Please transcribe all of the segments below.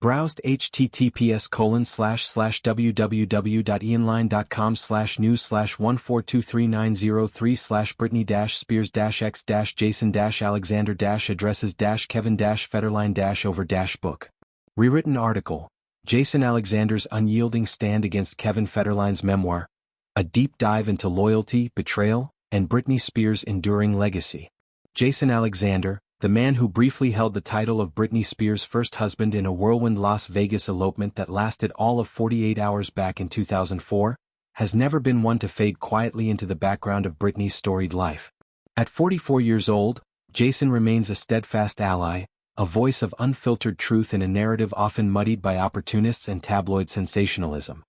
Browsed https://www.ianline.com/news/1423903/Britney-Spears-x-Jason-Alexander-over-book. Rewritten article. Jason Alexander's unyielding stand against Kevin Federline's memoir. A deep dive into loyalty, betrayal, and Britney Spears' enduring legacy. Jason Alexander, the man who briefly held the title of Britney Spears' first husband in a whirlwind Las Vegas elopement that lasted all of 48 hours back in 2004, has never been one to fade quietly into the background of Britney's storied life. At 44 years old, Jason remains a steadfast ally, a voice of unfiltered truth in a narrative often muddied by opportunists and tabloid sensationalism.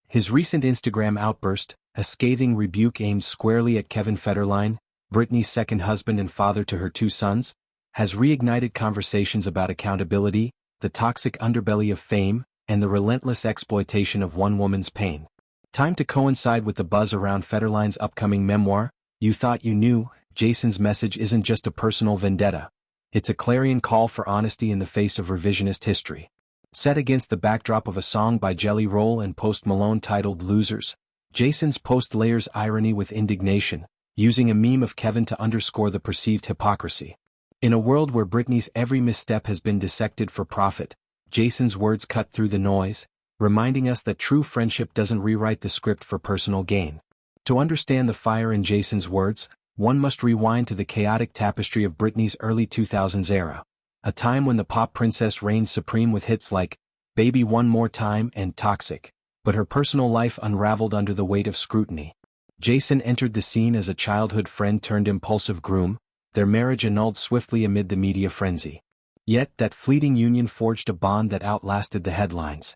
His recent Instagram outburst, a scathing rebuke aimed squarely at Kevin Federline, Britney's second husband and father to her two sons, has reignited conversations about accountability, the toxic underbelly of fame, and the relentless exploitation of one woman's pain. Time to coincide with the buzz around Federline's upcoming memoir, You Thought You Knew. Jason's message isn't just a personal vendetta. It's a clarion call for honesty in the face of revisionist history. Set against the backdrop of a song by Jelly Roll and Post Malone titled Losers, Jason's post layers irony with indignation, using a meme of Kevin to underscore the perceived hypocrisy. In a world where Britney's every misstep has been dissected for profit, Jason's words cut through the noise, reminding us that true friendship doesn't rewrite the script for personal gain. To understand the fire in Jason's words, one must rewind to the chaotic tapestry of Britney's early 2000s era, a time when the pop princess reigned supreme with hits like Baby One More Time and Toxic, but her personal life unraveled under the weight of scrutiny. Jason entered the scene as a childhood friend turned impulsive groom, their marriage annulled swiftly amid the media frenzy. Yet that fleeting union forged a bond that outlasted the headlines.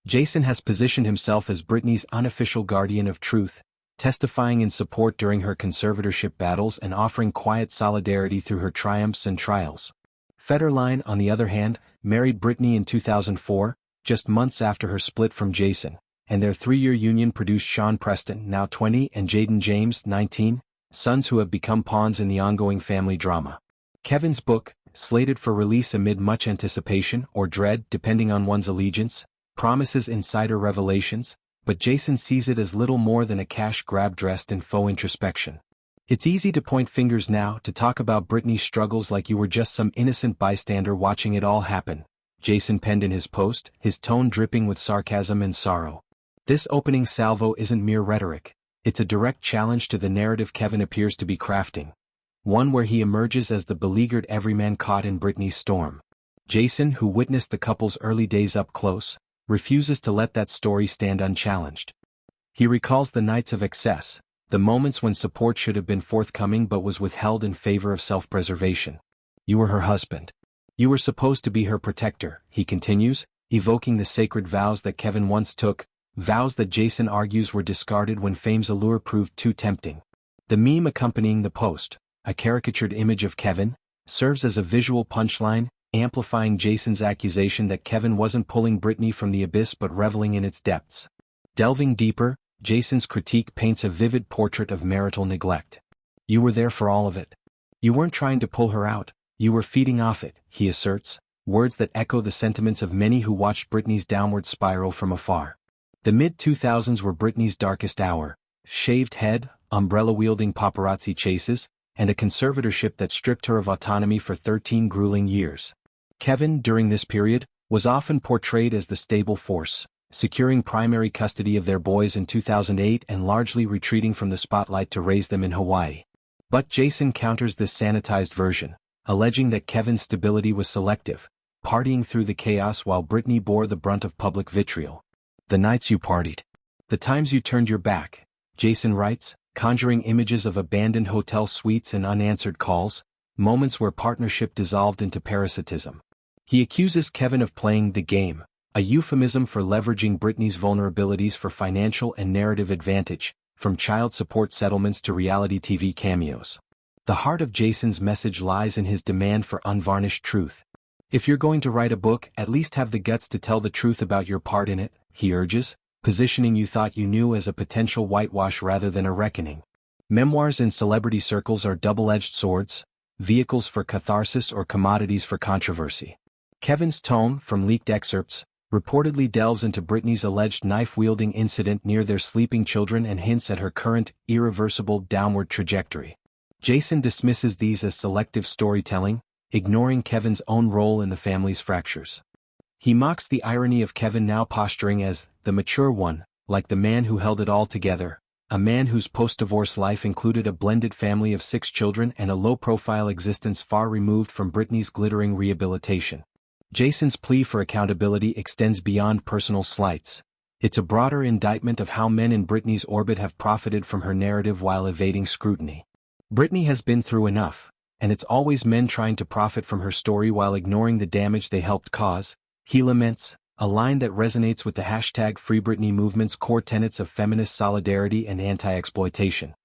Jason has positioned himself as Britney's unofficial guardian of truth, testifying in support during her conservatorship battles and offering quiet solidarity through her triumphs and trials. Federline, on the other hand, married Britney in 2004, just months after her split from Jason, and their 3-year union produced Sean Preston, now 20, and Jaden James, 19, sons who have become pawns in the ongoing family drama. Kevin's book, slated for release amid much anticipation or dread depending on one's allegiance, promises insider revelations, but Jason sees it as little more than a cash grab dressed in faux introspection. It's easy to point fingers now, to talk about Britney's struggles like you were just some innocent bystander watching it all happen, Jason penned in his post, his tone dripping with sarcasm and sorrow. This opening salvo isn't mere rhetoric. It's a direct challenge to the narrative Kevin appears to be crafting. One where he emerges as the beleaguered everyman caught in Britney's storm. Jason, who witnessed the couple's early days up close, refuses to let that story stand unchallenged. He recalls the nights of excess, the moments when support should have been forthcoming but was withheld in favor of self-preservation. You were her husband. You were supposed to be her protector, he continues, evoking the sacred vows that Kevin once took, vows that Jason argues were discarded when fame's allure proved too tempting. The meme accompanying the post, a caricatured image of Kevin, serves as a visual punchline, amplifying Jason's accusation that Kevin wasn't pulling Britney from the abyss but reveling in its depths. Delving deeper, Jason's critique paints a vivid portrait of marital neglect. You were there for all of it. You weren't trying to pull her out, you were feeding off it, he asserts, words that echo the sentiments of many who watched Britney's downward spiral from afar. The mid-2000s were Britney's darkest hour, shaved head, umbrella-wielding paparazzi chases, and a conservatorship that stripped her of autonomy for 13 grueling years. Kevin, during this period, was often portrayed as the stable force, securing primary custody of their boys in 2008 and largely retreating from the spotlight to raise them in Hawaii. But Jason counters this sanitized version, alleging that Kevin's stability was selective, partying through the chaos while Britney bore the brunt of public vitriol. The nights you partied. The times you turned your back, Jason writes, conjuring images of abandoned hotel suites and unanswered calls, moments where partnership dissolved into parasitism. He accuses Kevin of playing the game, a euphemism for leveraging Britney's vulnerabilities for financial and narrative advantage, from child support settlements to reality TV cameos. The heart of Jason's message lies in his demand for unvarnished truth. If you're going to write a book, at least have the guts to tell the truth about your part in it, he urges, positioning You Thought You Knew as a potential whitewash rather than a reckoning. Memoirs in celebrity circles are double-edged swords, vehicles for catharsis or commodities for controversy. Kevin's tone, from leaked excerpts, reportedly delves into Britney's alleged knife-wielding incident near their sleeping children and hints at her current, irreversible downward trajectory. Jason dismisses these as selective storytelling, ignoring Kevin's own role in the family's fractures. He mocks the irony of Kevin now posturing as the mature one, like the man who held it all together, a man whose post-divorce life included a blended family of 6 children and a low-profile existence far removed from Britney's glittering rehabilitation. Jason's plea for accountability extends beyond personal slights. It's a broader indictment of how men in Britney's orbit have profited from her narrative while evading scrutiny. Britney has been through enough, and it's always men trying to profit from her story while ignoring the damage they helped cause, he laments, a line that resonates with the #FreeBritney movement's core tenets of feminist solidarity and anti-exploitation.